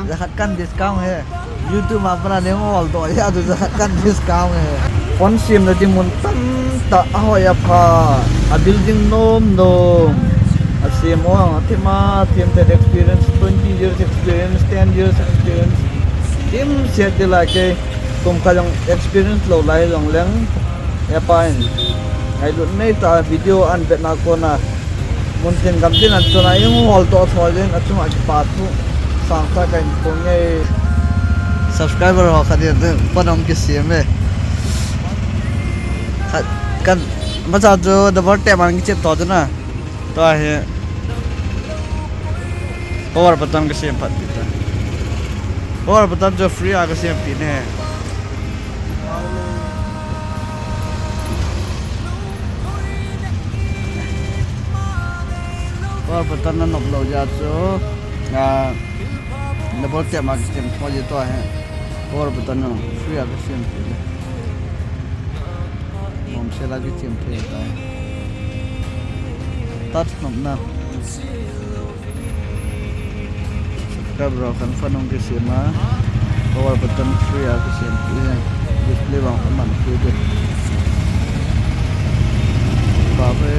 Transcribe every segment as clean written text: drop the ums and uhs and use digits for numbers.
zakat kan discount hai YouTube apna ne all to ya tu zakat kan discount hai phone sim na di mun tam ta ahoya pha a building nom a sim o thima thim that experience 20 years experience 10 years experience tim set de la ke tum ka long experience lo lai long leng ya pain ai lut nei ta video an bet na ko na mun tin gam tin an chona yung hol to tholen achuma ki pa thu sang ta kan pong ngai subscriber ho khadi de panom ki sim e kan macha jo double tap ang chep to na to he power button ke sim phat bi ta power button jo free a ke sim pi ne power button na nop lo ja cho double tap ma ke sim tho je to he power button na free a ke sim pi ne mom se lagi sim the ta touch nom na kabro kan fanong ke sim ma power button free a ke sim pi ne display bang man ke de ba be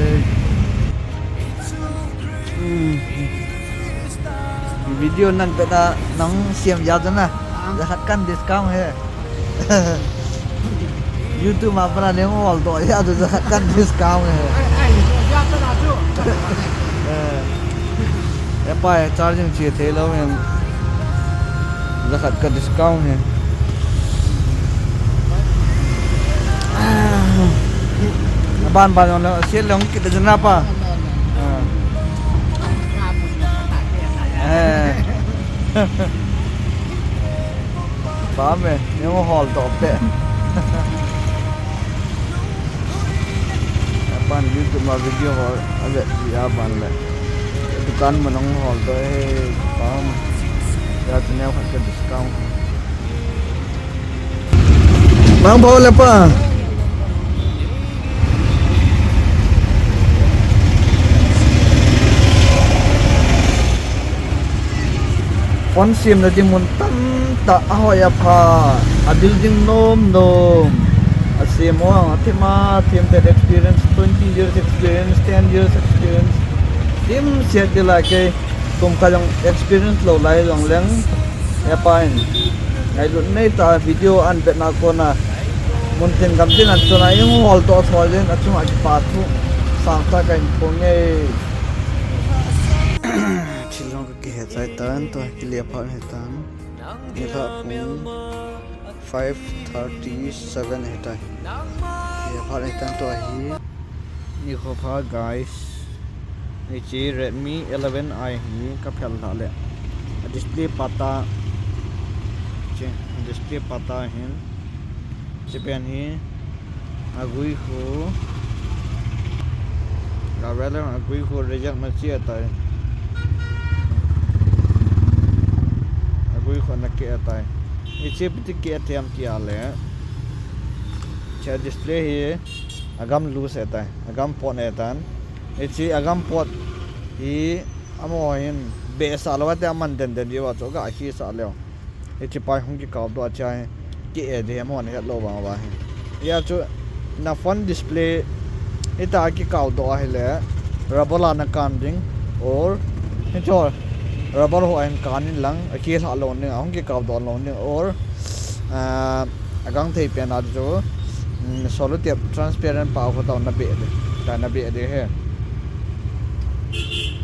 video nan beta nang siam ya na zakat kan discount hai YouTube apna ne all to ya tu zakat kan discount hai ya pa charging che the lo men zakat kan discount hai ban ban no se long ki de na pa Paham yung hall top eh. Apan YouTube ma video hall ada dia ban le. Dukan menang hall to eh paham. Ya tanya pakai discount. Bang bawa lepa. Phone sim na di mun tam ta ahoya pha a building nom a sim o thima thim that experience 20 years experience 10 years experience tim set de la ke tum ka long experience lo lai long leng ya pain ai lut nei ta video an bet na ko na mun tin gam tin an chona yung hol to tholen achuma ki pa thu sang ta kan pong ngai Hetai tan to clear phone hetan eva 5:37 hetai clear phone hetan to hi ni kho pha guys ni chi Redmi 11i hi ka phel la le display pata hin chipen hi agui kho ga wala agui kho reject ma chi atai कोई खाना के आता है इसे भी के ATM किया ले चाहे डिस्प्ले ही अगम लूज रहता है अगम पोट रहता है इसे अगम पोट ही अमोहिन बेस आलवाते अमन दन ये बात होगा आखिर साले हो इसे पाई होंगे काब तो अच्छा है कि ऐसे अमोहन का लो बांगा है या जो ना फोन डिस्प्ले इतना आखिर काब तो आहे ले रबला न कांडिंग और जो rubber ho an kanin lang aki sa lo ne ang ki kaw do lo ne or agang thei pen ad jo solid transparent pa ko ta na be de ta na be de he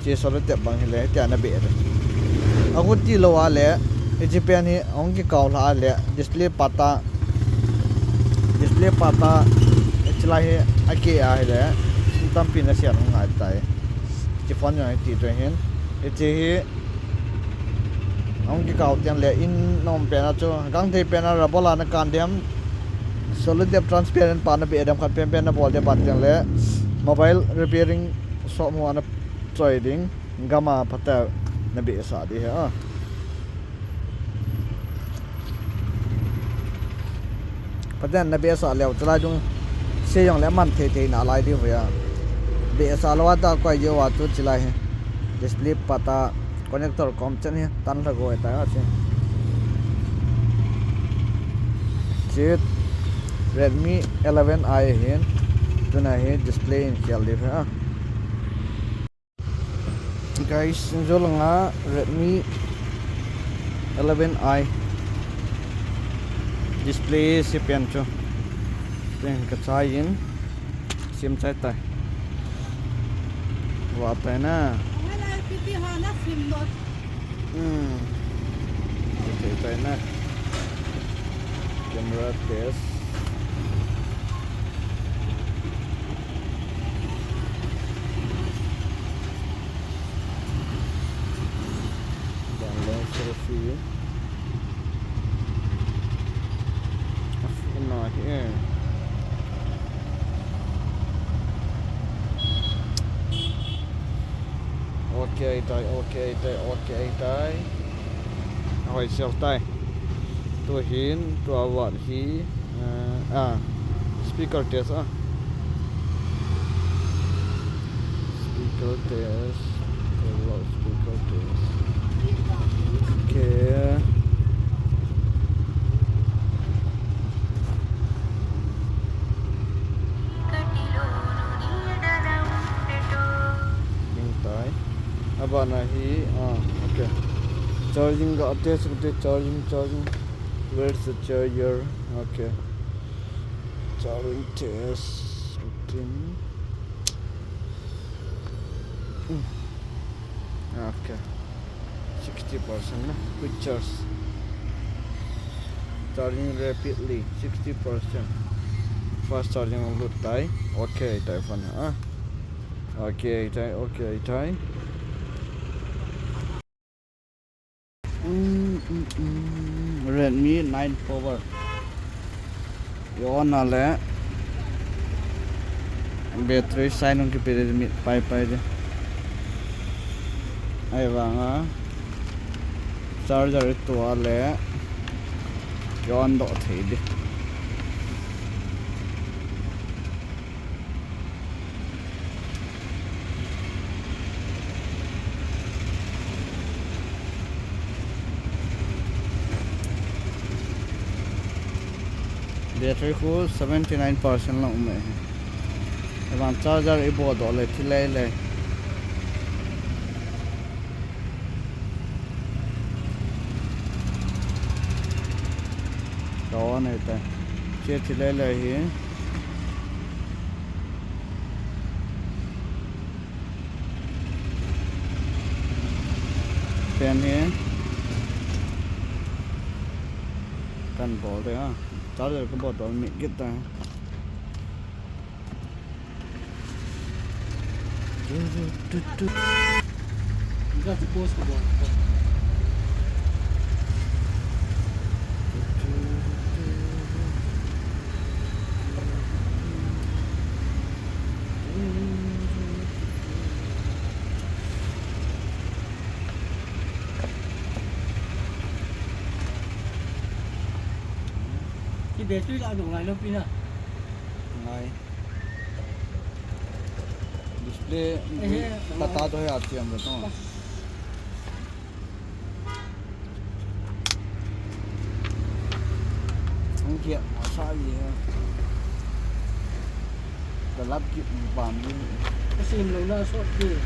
che solid bang hele ta na be de agut ti lo wa le e pen hi ang ki kaw la le display pata chla he aki a hele tam pin na sia ngai tai che phone ngai ti to hen e che hi ông cái cầu tiền lệ in nom pena cho gang thei pena rabola na kan dem solid transparent pa na be adam khat pen na bol de bat tiền lệ mobile repairing so mo na trading gama pata na be sa di ha pata na be sa leo chala jung se yong le man the na lai di hoya be sa lawa ta ko je wa tu chila hai display pata connector com chen tan la go ta chit Redmi 11i hin tuna hi display in khial li ha guys jolanga Redmi 11i display si pen cho pen ka chai in sim chai tai wa tai na okay tai na camera test selfie not here okay tai hỏi siêu tai tôi hin tôi vợ hi speaker test speaker test speaker test okay abana hi okay charging ga attach with charging where's the charger okay charging test okay 60% no pictures charging rapidly 60% fast charging on good tai okay tai phone okay tai Redmi 9 Power yon ale battery sign on ki pere mi pai de ai wanga charger to ale yon do thei de battery ko 79% la ume hai eban charger ibo do le thilai le dawn eta che thilai le hi pen hi kan bol de charger ko botol mi kita enggak cukup sebab cái battery lại dùng lại đâu pin à ngai display bata do hai aati hum to ang kia sa gì ha galap ki bam ni cái sim lâu nó sốt gì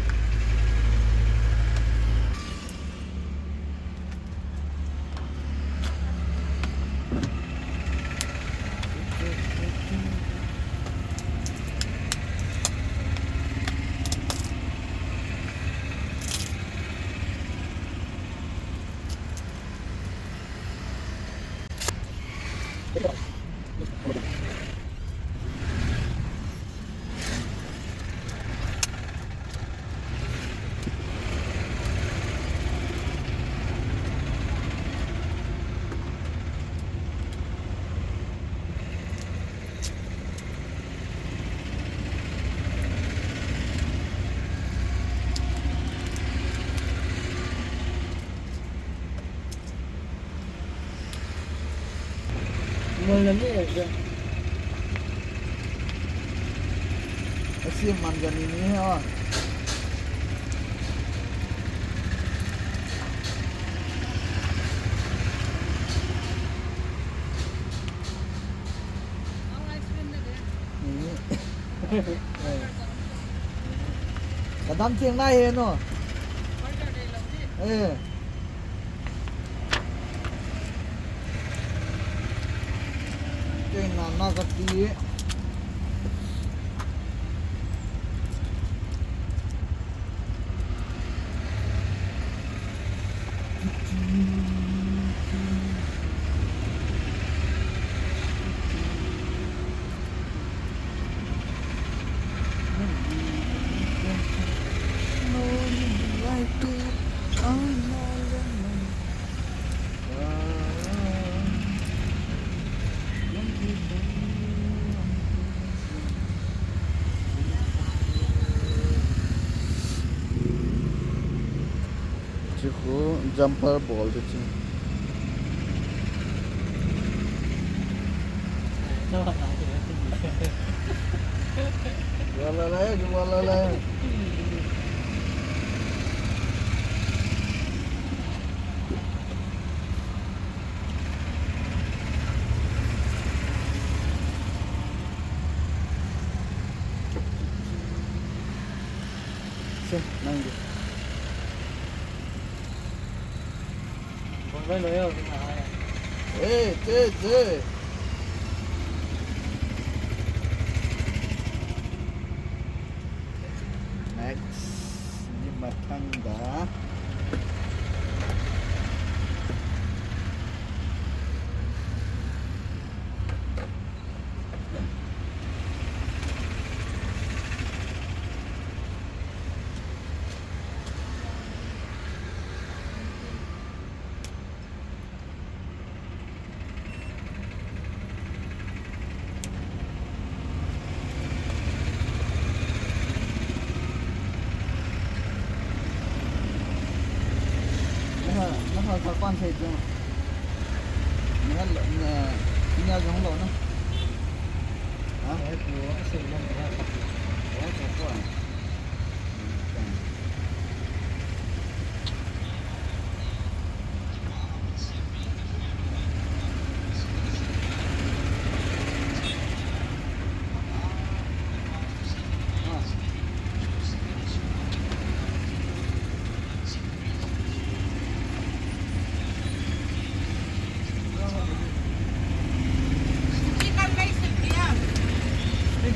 Mười lần đấy được. Asyik manjan ini ha. กระดำเชียงได้เห็นเนาะเก่งนานมากกะตีजंपर बोल देते हैं वाला लाए से nanti Con nói không mà Ê next ini matang dah nó hơi con thịt rồi nó giống lỗ nó hả Đấy, của sự là người ta quá trời quá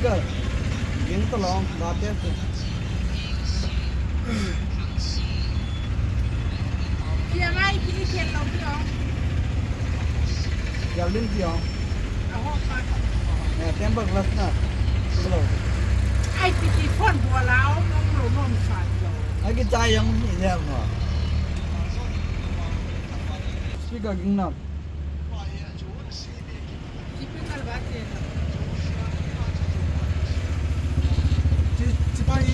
speaker yang tolong baca tuh Kia mai kini kia tau kia. jalan tiang Awak kan. tembak kelas na belum Ai piti phone bua lao mong lo mong san jo. lagi cayang ini dia mah speaker gingnam Kipi kal bache. Cipai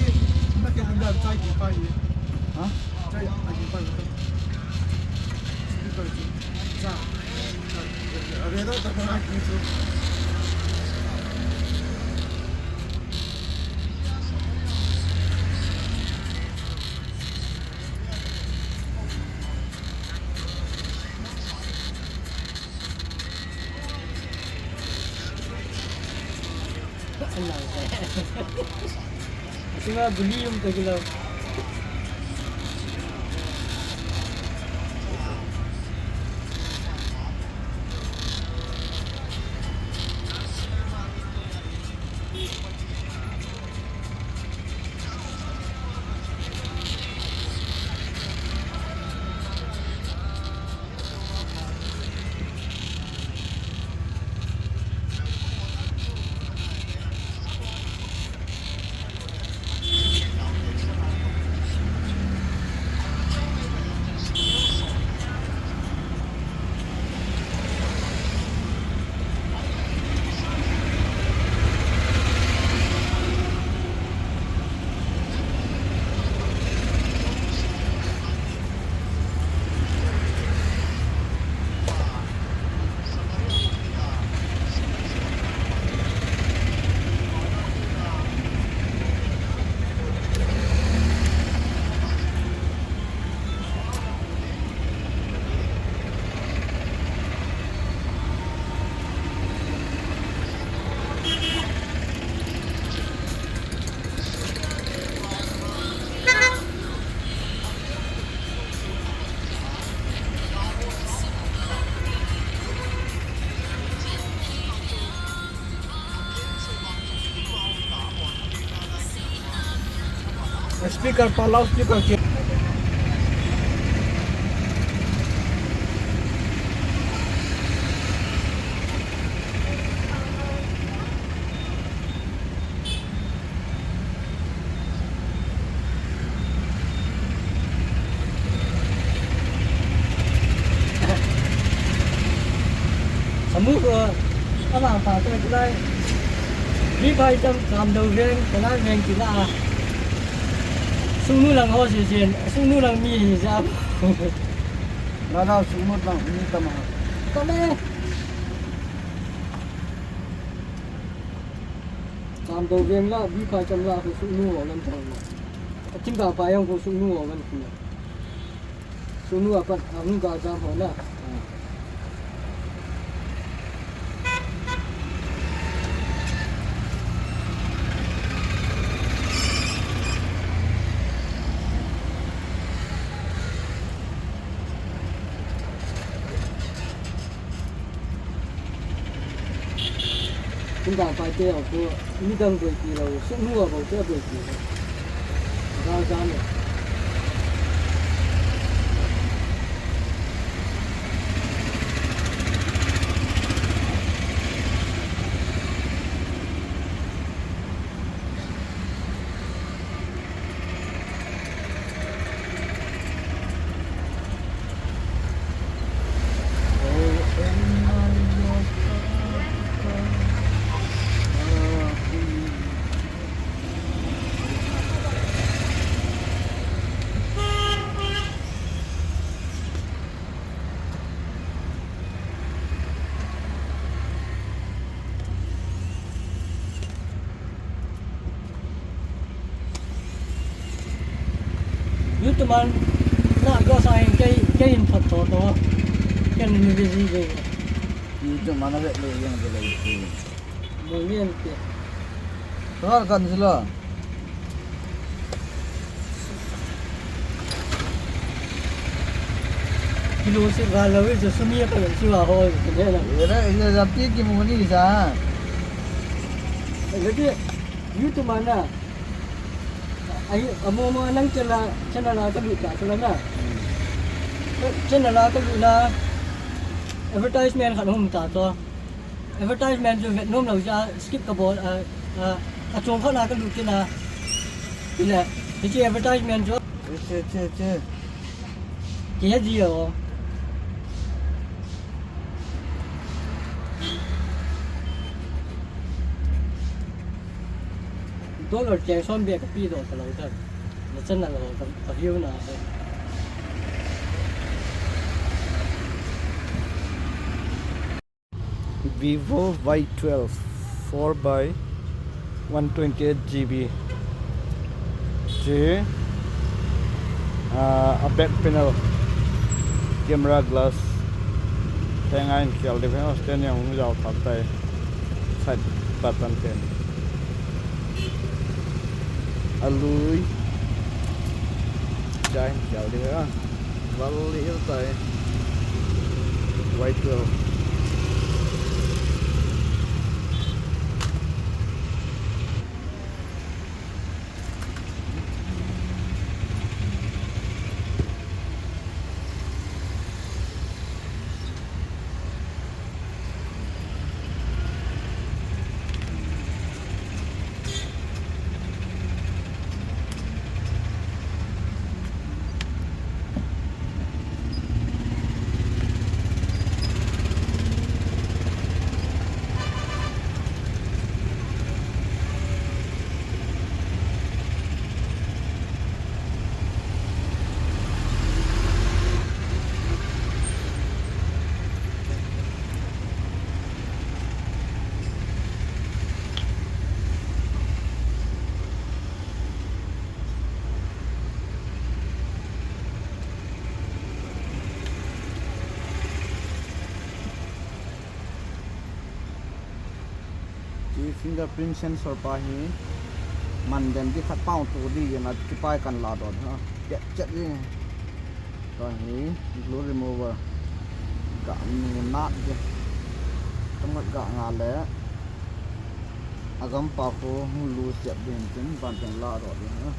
nak yang anda cai cipai hah cai lagi cipai itu sa ada itu terkenal itu Kasi nga beli yung tagilaw. speaker pa loudspeaker ke Semu apa apa tu kita đi bay trong làm đầu viên cái này viên chỉ là sung nu lang ho si xiên sung nu lang mi ra na na sumut lang ni tama có mẹ làm đầu viên là đi bay trong là cái sung nu ở lâm thang chính cả bay ông có sung nu ở bên kia sung nu ở bên ông cả ra hồi nè chúng ta phải tiêu của mi đông bưởi kỳ là sung nu ở bầu trời bưởi kỳ ra ra này teman nak go sayang cái thật thọ đó cái này cái gì vậy itu mana bet le yang dia itu mungkin ke soal kan sila kilo se galau itu semua kan siwa ho ke lah ini tapi gimana ni sa jadi itu mana ai amo nang chana la ka bita chana na chana la ka bita advertisement khan hum ta to advertisement jo Vietnam lo ja skip ka bol a chong khan la ka lu kina ila ji advertisement jo che ke ji yo dollar cheng son bia ka pi do ka lo ta na chen na lo ka view na Vivo Y12 4x 128 GB J a back panel camera glass tengai kial device stand yang jauh pakai side button pen alui jai kial device vali tai Y12 fingerprint sensor pa hi man dem ki khat pau tu di na ki pai kan la do ha chet ni to hi glue remover ka na je tamat ga nga le agam pa ko lu chet din tin ban ten la do ha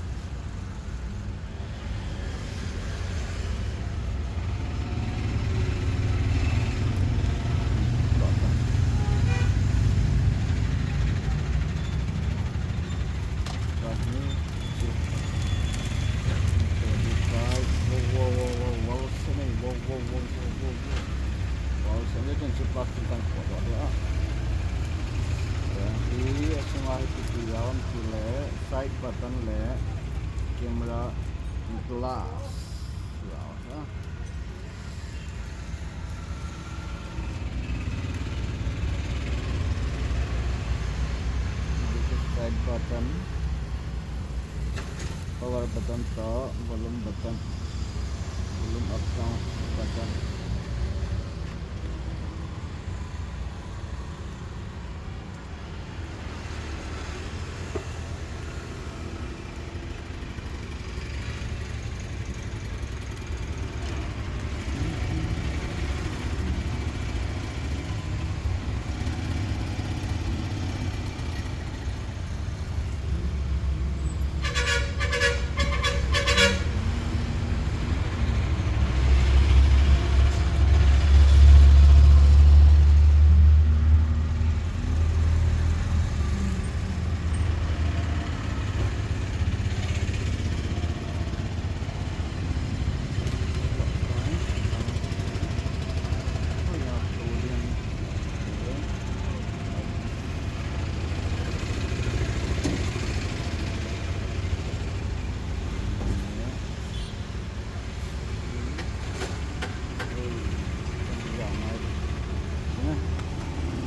dia jenis plastik kan kuat ya. Jadi semua itu diam le side button le kamera glass ya. Side button, power button to volume button, volume up down button.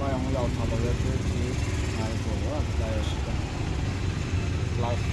Yang laut apa itu di naik bawah kayak live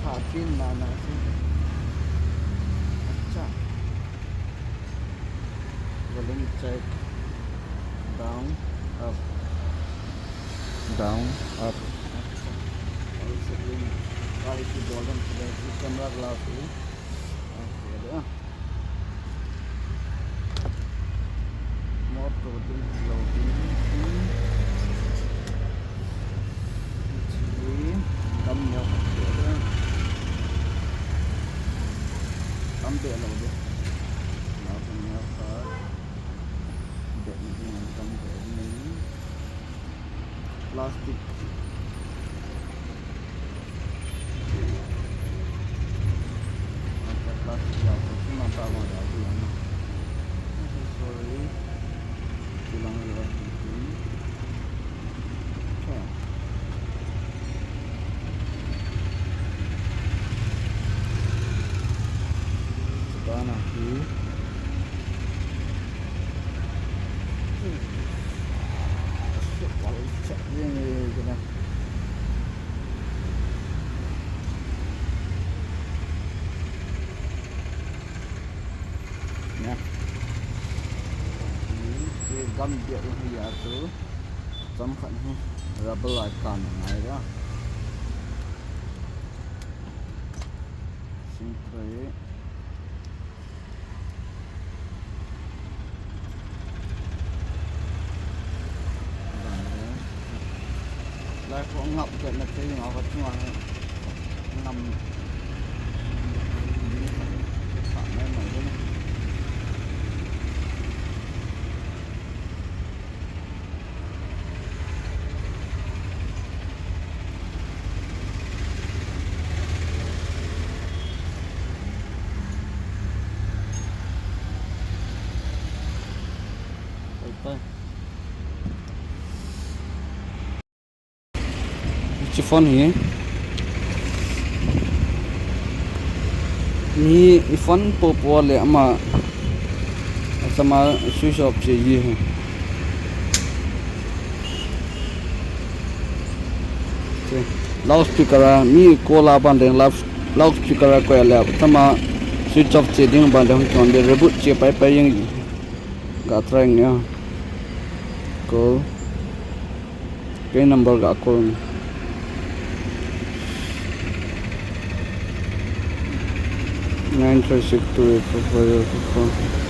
Hatin mana sih? Acah. Volume check. Down, up, down, up. Kalau sering kali itu volume sudah di kamera glass ini. Oke dah. Motor itu loading. Ini kamera. Sampai lah udah. Langsungnya apa? Tidak menggunakan ini plastik. Maka plastik ya, cuma tahu ada apa yang. Sorry, pulang lagi. Nanti kalau cek ini kena ya ini gam dia ya tu sampai rubber akan ada simple lại có ngọc chuyện là cái nó vật ngoài nằm phạm lên này luôn ไปชิฟฟ่อนนี้มีอีฟอนปัวๆเลยมาsama switch off चाहिए है loud speaker मी Cola बंदे loud speaker को ले sama switch off चाहिए दिन बंदे हम कौन दे reboot चाहिए पाई yang gatrengnya ko ke number ga ko 9362844.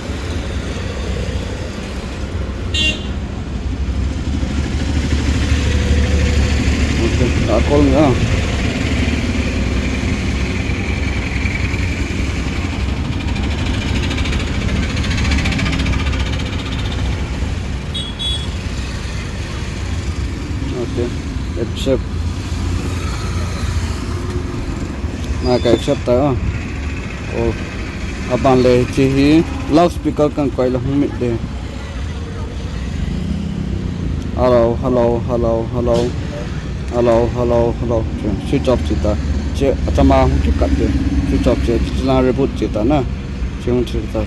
Đã call nữa. Okay, accept. Mà cái accept đó. Abang le chi loudspeaker kan koi la hum mit de. Hello hello hello hello hello hello hello switch off chita che atama hum ki kat de switch off che chila reboot chita na che hum chita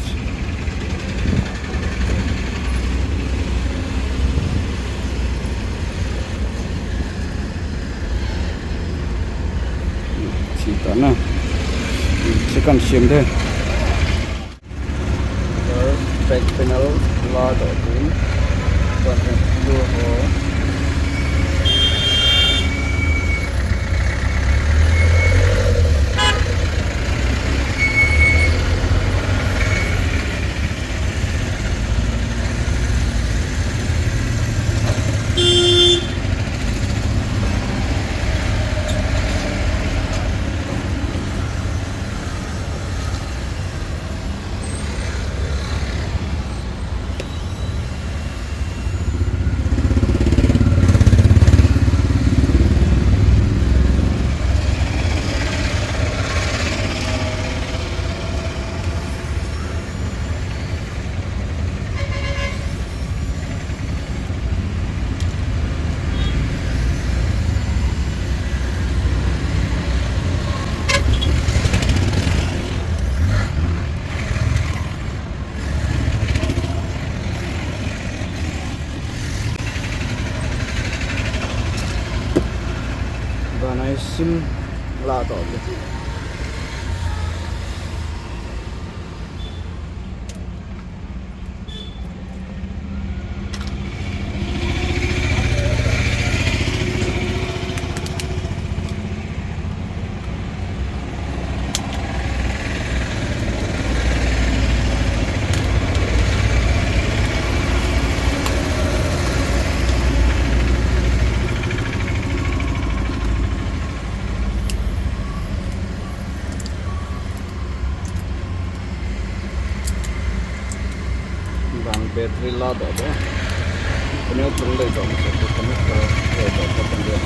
chita na second sim de back panel load open content view ho sim la to battery load ada ini perlu dong satu kami ke dia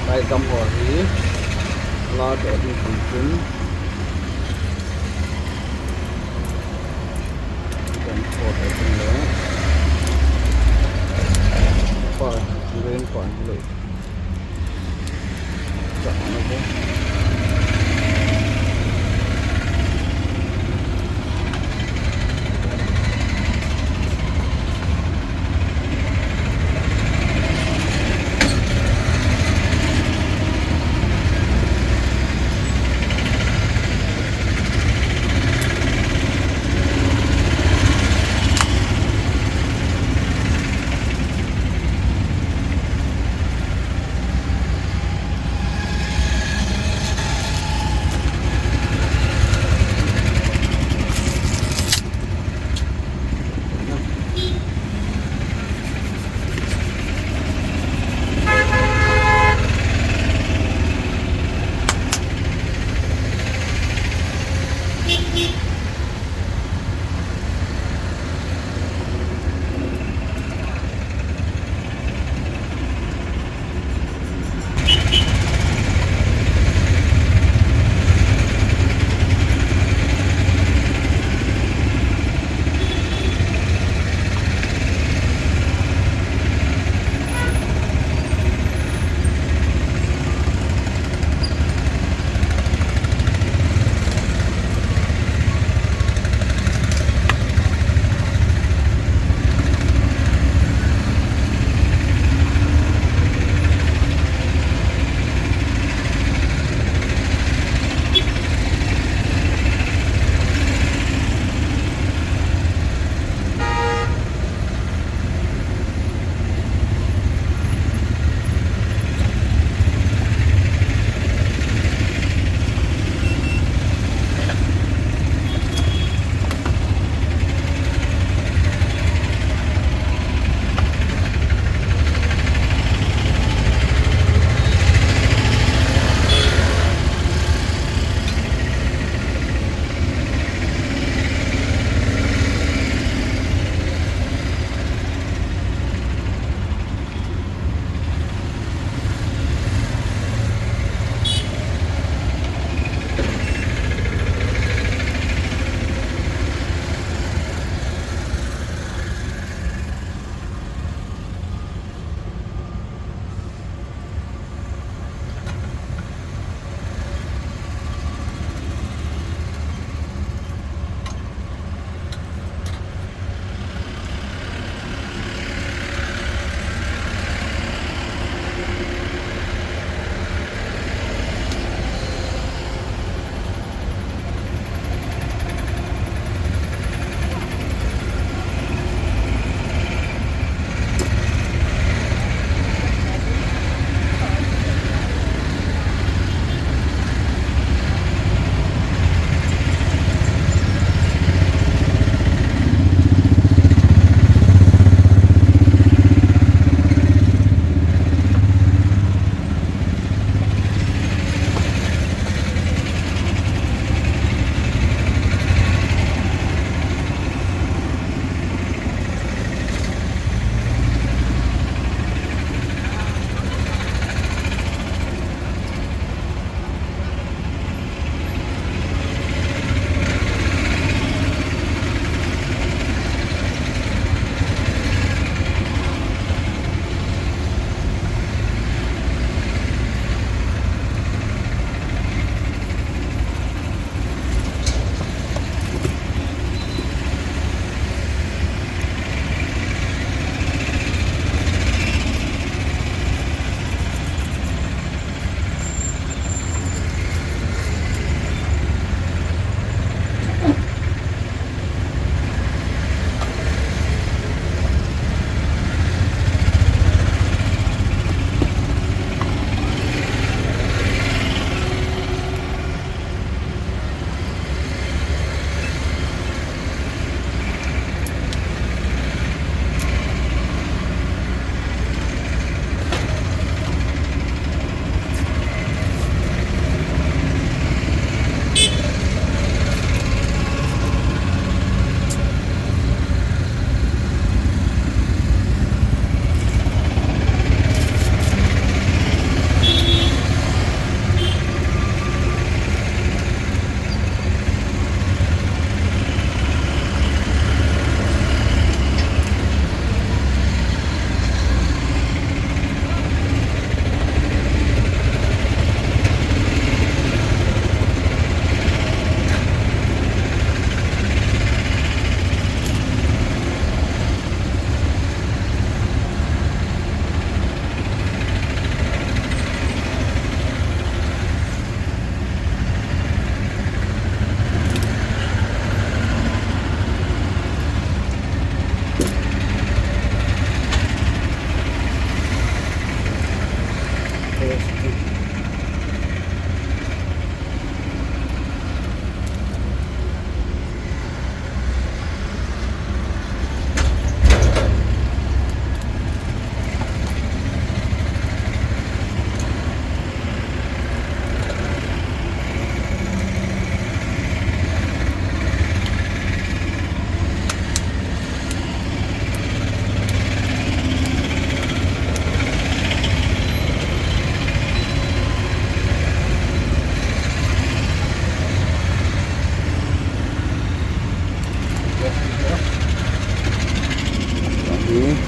kai kam hari load ini mungkin dan foto ini apa green point dulu jangan apa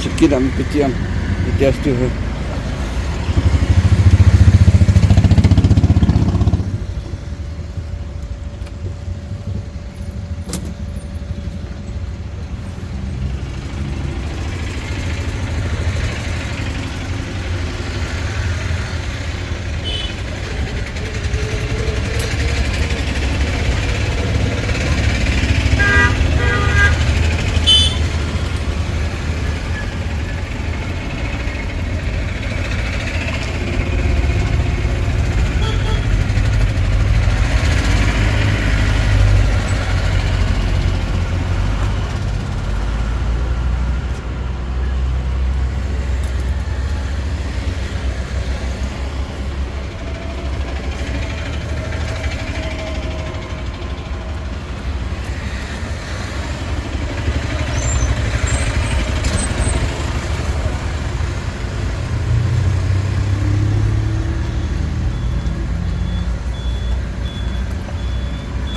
chicken am pitiam taste tu hai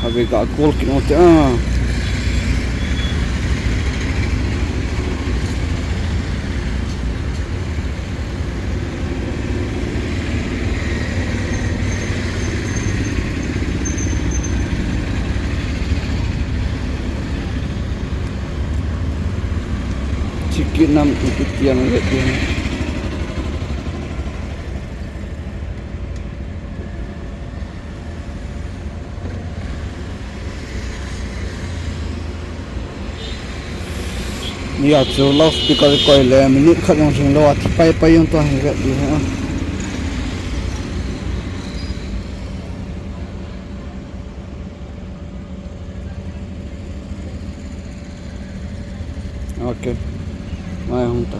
Habis kat kol kita macam chicken nam pitiam lagi ni acu loudspeaker koi le minute khat yang sing lo athi pai yang to hai gat di ha okay mai hong ta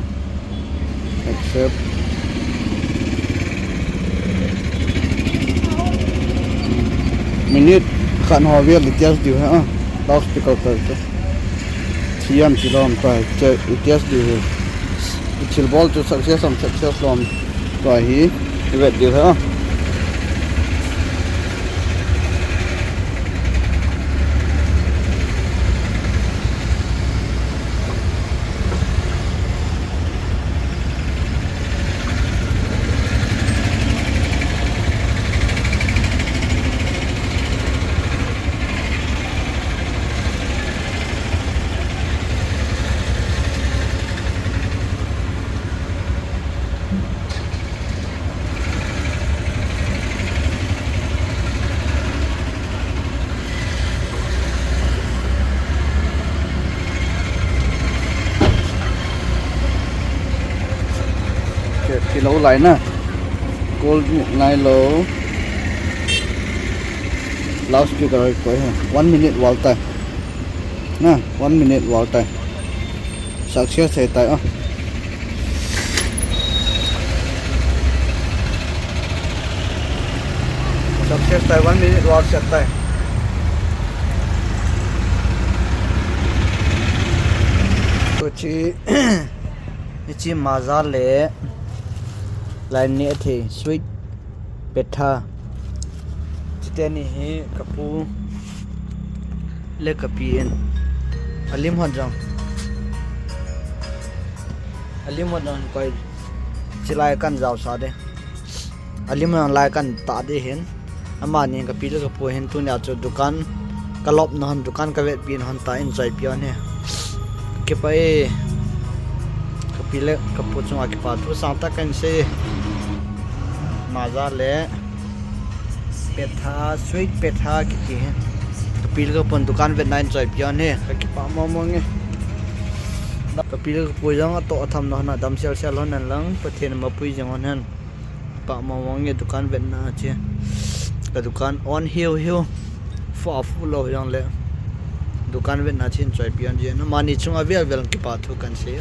accept minute khan ho vel details di ha loudspeaker kar siam silom pai che its di ichil bol to success lom to hi vet di ha thì lâu lại nè cô này lâu loudspeaker coi ha 1 minute wall time nè 1 minute wall time success hai tai success tai 1 minute wall set tai to chi maza le line ni the sweet petha chiteni he kapu le kapien alim hon jang alim hon koi chilai kan jaw sa de alim hon lai kan ta de hen ama ni kapi le kapu hen tu nya chu dukan kalop na hon dukan ka vet pin hon ta enjoy pion he ke pai kapile kapu chunga ki pa tu sa ta kan se maza le petha sweet petha ki kapil ko pon dukan vet nine choi pion he ki pa mo nge kapil ko pu jang to tham no na dam sel sel hon lang pathen ma pui jang hon han pa mo nge dukan vet na che ka dukan on hiu fa fu lo yang le dukan vet na chin choi pion je no mani chunga vel ki pa thu kan se